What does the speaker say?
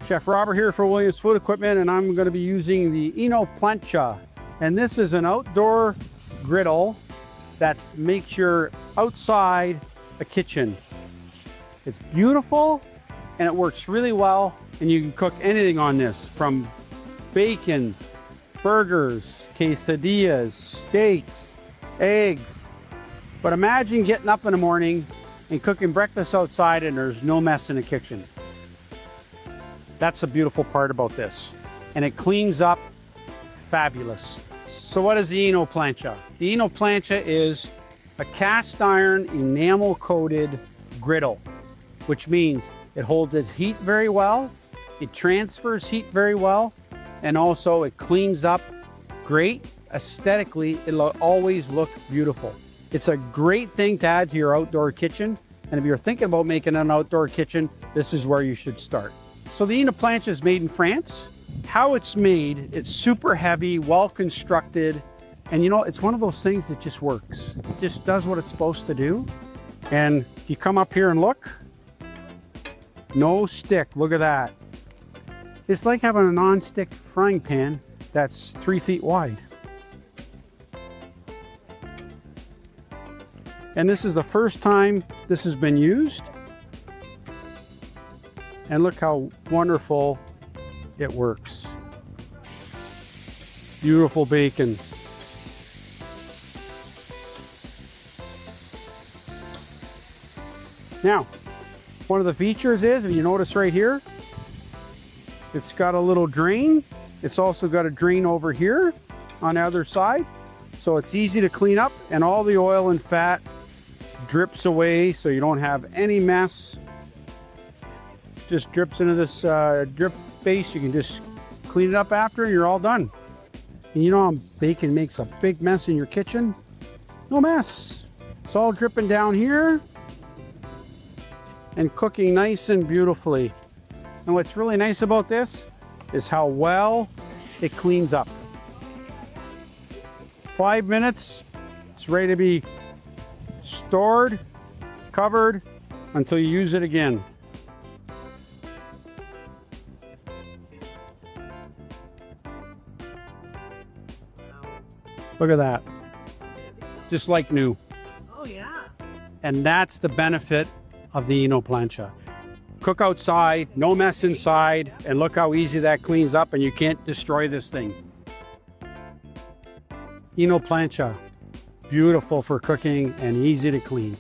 Chef Robert here for Williams Food Equipment, and I'm going to be using the ENO La Plancha. And this is an outdoor griddle that makes your outside a kitchen. It's beautiful and it works really well, and you can cook anything on this, from bacon, burgers, quesadillas, steaks, eggs. But imagine getting up in the morning and cooking breakfast outside and there's no mess in the kitchen. That's the beautiful part about this. And it cleans up fabulous. So what is the ENO La Plancha? The ENO La Plancha is a cast iron enamel coated griddle, which means it holds its heat very well, it transfers heat very well, and also it cleans up great. Aesthetically, it'll always look beautiful. It's a great thing to add to your outdoor kitchen. And if you're thinking about making an outdoor kitchen, this is where you should start. So the ENO La Plancha is made in France. How it's made, it's super heavy, well constructed, and you know, it's one of those things that just works. It just does what it's supposed to do. And if you come up here and look, no stick, look at that. It's like having a non-stick frying pan that's 3 feet wide. And this is the first time this has been used. And look how wonderful it works. Beautiful bacon. Now, one of the features is, if you notice right here, it's got a little drain. It's also got a drain over here on the other side. So it's easy to clean up, and all the oil and fat drips away so you don't have any mess. Just drips into this drip base. You can just clean it up after and you're all done. And you know how bacon makes a big mess in your kitchen? No mess. It's all dripping down here and cooking nice and beautifully. And what's really nice about this is how well it cleans up. 5 minutes, it's ready to be stored, covered, until you use it again. Look at that. Just like new. Oh yeah. And that's the benefit of the ENO La Plancha. Cook outside, no mess inside, and look how easy that cleans up, and you can't destroy this thing. ENO La Plancha, beautiful for cooking and easy to clean.